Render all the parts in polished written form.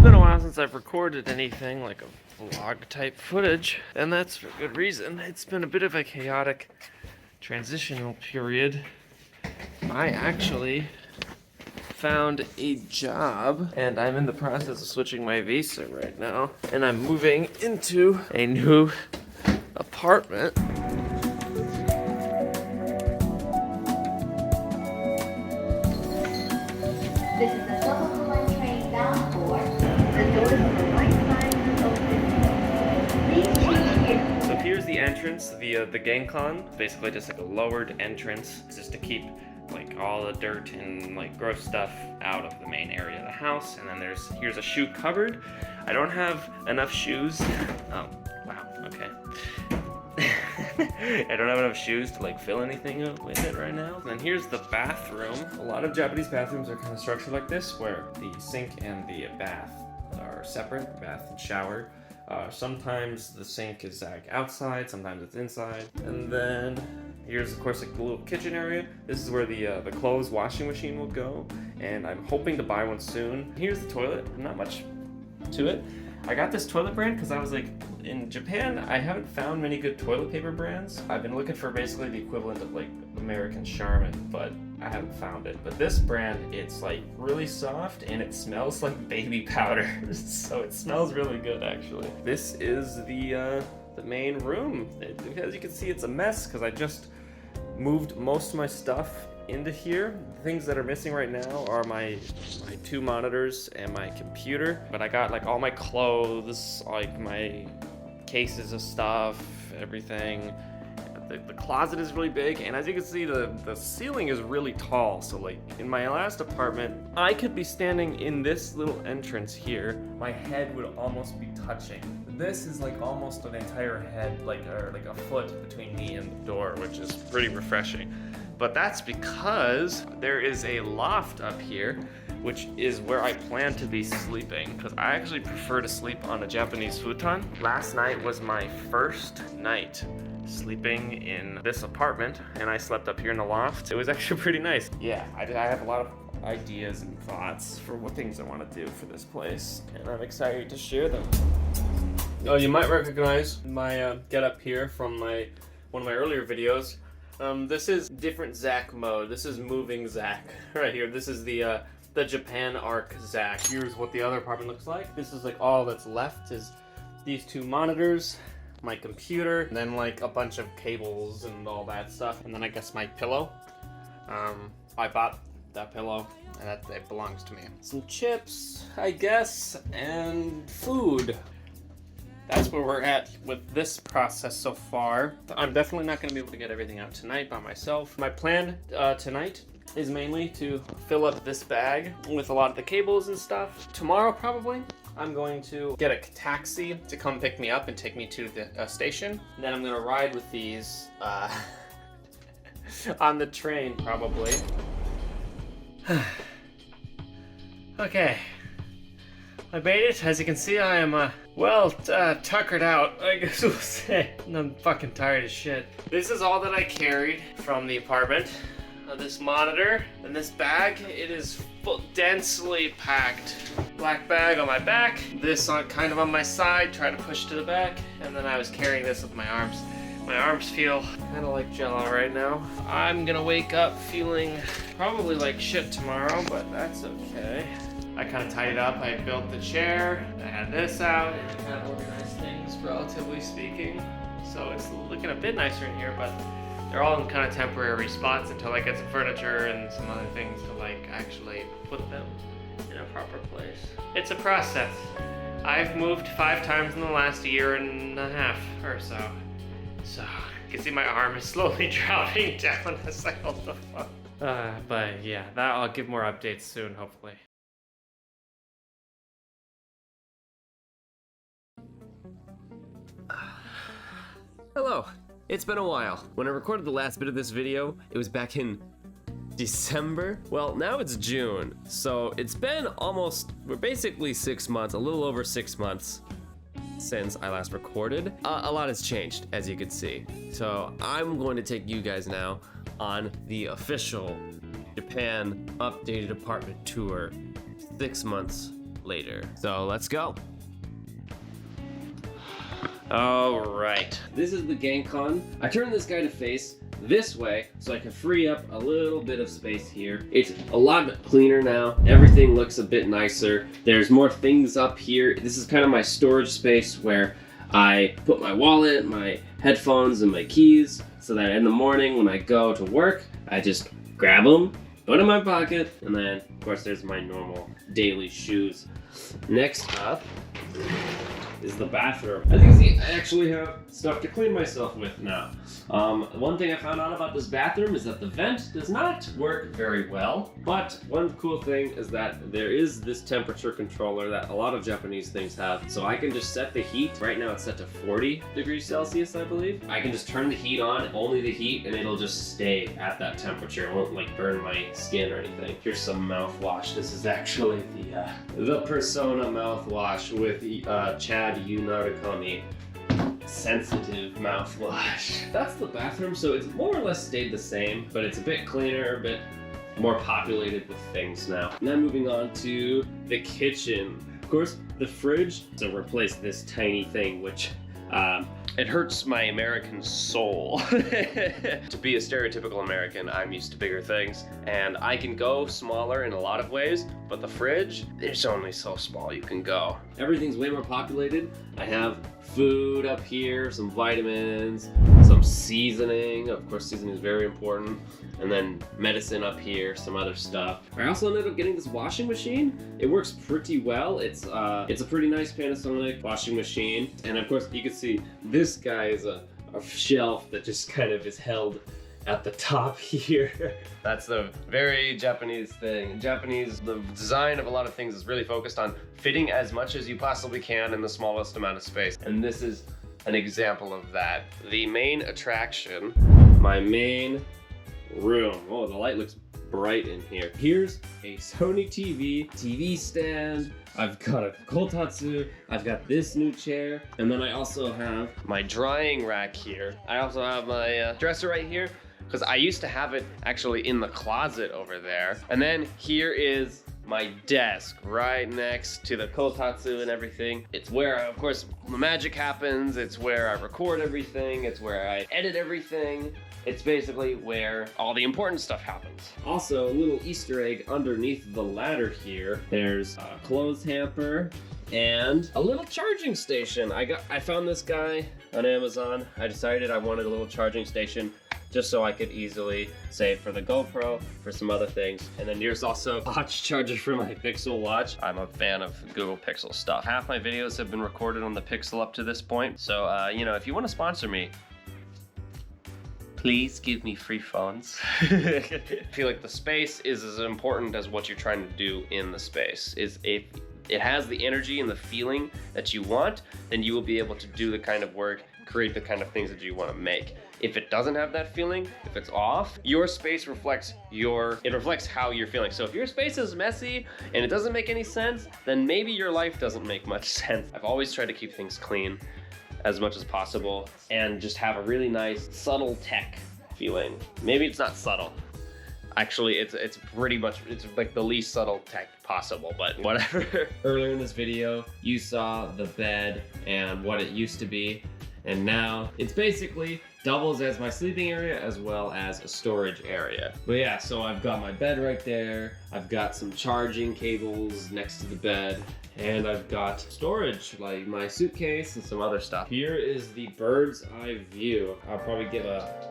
been a while since I've recorded anything like a vlog type footage, and that's for good reason. It's been a bit of a chaotic transitional period. I actually found a job, and I'm in the process of switching my visa right now, and I'm moving into a new apartment. This is the Silver Line train bound for the doors on the right side will open. Please change here. So here's the entrance, the GameCon. Basically just like a lowered entrance, just to keep like all the dirt and like gross stuff out of the main area of the house. And then here's a shoe cupboard. I don't have enough shoes. Oh, wow, okay. I don't have enough shoes to like fill anything up with it right now. And here's the bathroom. A lot of Japanese bathrooms are kind of structured like this, where the sink and the bath are separate, bath and shower. Sometimes the sink is like outside, sometimes it's inside. And then here's of course like the little kitchen area. This is where the clothes washing machine will go, and I'm hoping to buy one soon. Here's the toilet, not much to it. I got this toilet brand because I was like, in Japan, I haven't found many good toilet paper brands. I've been looking for basically the equivalent of like American Charmin, but I haven't found it. But this brand, it's like really soft and it smells like baby powder. So it smells really good actually. This is the main room. As you can see, it's a mess because I just moved most of my stuff into here. The things that are missing right now are my two monitors and my computer, but I got like all my clothes, like my cases of stuff, everything. The closet is really big, and as you can see, the ceiling is really tall. So like in my last apartment, I could be standing in this little entrance here. My head would almost be touching. This is like almost an entire head, or like a foot between me and the door, which is pretty refreshing. But that's because there is a loft up here, which is where I plan to be sleeping, because I actually prefer to sleep on a Japanese futon. Last night was my first night sleeping in this apartment, and I slept up here in the loft. It was actually pretty nice. Yeah, I have a lot of ideas and thoughts for what things I want to do for this place, and I'm excited to share them. Oh, you might recognize my getup here from one of my earlier videos. This is different Zach mode. This is moving Zach right here. This is the Japan arc Zach. Here's what the other apartment looks like. This is like all that's left is these two monitors, my computer, and then like a bunch of cables and all that stuff. And then I guess my pillow. I bought that pillow and it belongs to me. Some chips, I guess, and food. That's where we're at with this process so far. I'm definitely not going to be able to get everything out tonight by myself. My plan tonight is mainly to fill up this bag with a lot of the cables and stuff. Tomorrow probably I'm going to get a taxi to come pick me up and take me to the station. And then I'm going to ride with these on the train probably. Okay. I made it. As you can see, I am tuckered out, I guess we'll say. I'm fucking tired as shit. This is all that I carried from the apartment. This monitor and this bag. It is densely packed. Black bag on my back. This kind of on my side, trying to push to the back. And then I was carrying this with my arms. My arms feel kind of like jello right now. I'm gonna wake up feeling probably like shit tomorrow, but that's okay. I kind of tidied up. I built the chair. I had this out. And I kind of organized things, relatively speaking. So it's looking a bit nicer in here, but they're all in kind of temporary spots until I get some furniture and some other things to like actually put them in a proper place. It's a process. I've moved 5 times in the last year and a half or so. So you can see my arm is slowly dropping down as I hold the phone. But yeah, I'll give more updates soon, hopefully. Hello, it's been a while. When I recorded the last bit of this video, it was back in December? Well, now it's June, so it's been we're basically 6 months, a little over 6 months since I last recorded. A lot has changed, as you can see. So I'm going to take you guys now on the official Japan updated apartment tour 6 months later. So let's go. All right, this is the Genkon. I turned this guy to face this way so I can free up a little bit of space here. It's a lot cleaner now. Everything looks a bit nicer. There's more things up here. This is kind of my storage space where I put my wallet, my headphones, and my keys so that in the morning when I go to work, I just grab them, put them in my pocket, and then of course there's my normal daily shoes. Next up is the bathroom. As you can see, I actually have stuff to clean myself with now. One thing I found out about this bathroom is that the vent does not work very well, but one cool thing is that there is this temperature controller that a lot of Japanese things have. So I can just set the heat. Right now it's set to 40 degrees Celsius, I believe. I can just turn the heat on, only the heat, and it'll just stay at that temperature. It won't like burn my skin or anything. Here's some mouthwash. This is actually the Persona mouthwash with Chad Yunarikami sensitive mouthwash. That's the bathroom, so it's more or less stayed the same, but it's a bit cleaner, a bit more populated with things now. Now moving on to the kitchen. Of course, the fridge, so replace this tiny thing, which it hurts my American soul. To be a stereotypical American, I'm used to bigger things, and I can go smaller in a lot of ways, but the fridge, there's only so small you can go. Everything's way more populated. I have food up here, some vitamins, some seasoning. Of course, seasoning is very important. And then medicine up here, some other stuff. I also ended up getting this washing machine. It works pretty well. It's a pretty nice Panasonic washing machine. And of course, you can see this guy is a shelf that just kind of is held at the top here. That's the very Japanese thing. The design of a lot of things is really focused on fitting as much as you possibly can in the smallest amount of space. And this is an example of that. The main attraction, my main room. Oh, the light looks bright in here. Here's a Sony TV stand. I've got a Kotatsu. I've got this new chair. And then I also have my drying rack here. I also have my dresser right here, because I used to have it actually in the closet over there. And then here is my desk right next to the Kotatsu and everything. It's where, of course, the magic happens. It's where I record everything. It's where I edit everything. It's basically where all the important stuff happens. Also, a little Easter egg underneath the ladder here. There's a clothes hamper and a little charging station. I found this guy on Amazon. I decided I wanted a little charging station just so I could easily save for the GoPro, for some other things. And then here's also a watch charger for my Pixel watch. I'm a fan of Google Pixel stuff. Half my videos have been recorded on the Pixel up to this point. So, you know, if you want to sponsor me, please give me free phones. I feel like the space is as important as what you're trying to do in the space. If it has the energy and the feeling that you want, then you will be able to do the kind of work, create the kind of things that you want to make. If it doesn't have that feeling, if it's off, your space reflects how you're feeling. So if your space is messy and it doesn't make any sense, then maybe your life doesn't make much sense. I've always tried to keep things clean as much as possible and just have a really nice subtle tech feeling. Maybe it's not subtle. Actually, it's pretty much, it's like the least subtle tech possible, but whatever. Earlier in this video, you saw the bed and what it used to be, and now it's basically doubles as my sleeping area as well as a storage area. But yeah, so I've got my bed right there, I've got some charging cables next to the bed, and I've got storage, like my suitcase and some other stuff. Here is the bird's eye view. I'll probably give a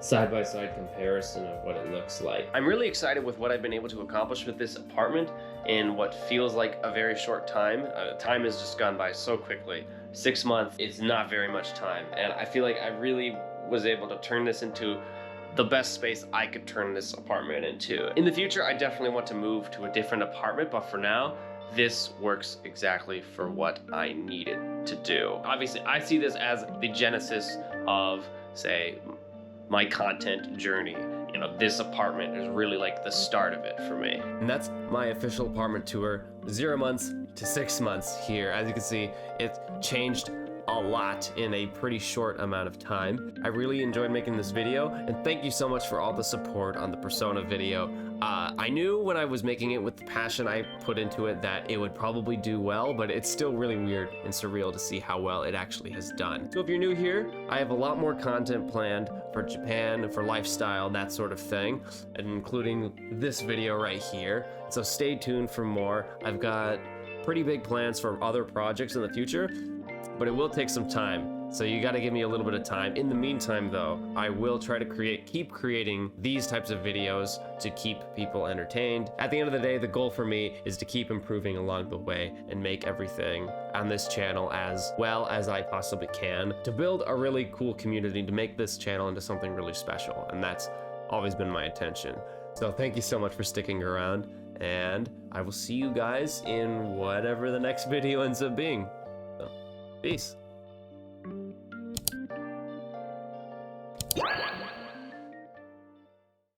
side-by-side comparison of what it looks like. I'm really excited with what I've been able to accomplish with this apartment in what feels like a very short time. Time has just gone by so quickly. 6 months is not very much time, and I feel like I really was able to turn this into the best space I could turn this apartment into. In the future, I definitely want to move to a different apartment, but for now, this works exactly for what I needed to do. Obviously, I see this as the genesis of, say, my content journey. You know, this apartment is really like the start of it for me. And that's my official apartment tour, 0 months to 6 months here. As you can see, it's changed a lot in a pretty short amount of time. I really enjoyed making this video, and thank you so much for all the support on the Persona video. I knew when I was making it with the passion I put into it that it would probably do well, but it's still really weird and surreal to see how well it actually has done. So if you're new here, I have a lot more content planned for Japan, for lifestyle, that sort of thing, and including this video right here. So stay tuned for more. I've got pretty big plans for other projects in the future, but it will take some time. So you gotta give me a little bit of time. In the meantime though, I will try to keep creating these types of videos to keep people entertained. At the end of the day, the goal for me is to keep improving along the way and make everything on this channel as well as I possibly can to build a really cool community, to make this channel into something really special. And that's always been my intention. So thank you so much for sticking around, and I will see you guys in whatever the next video ends up being. So, peace.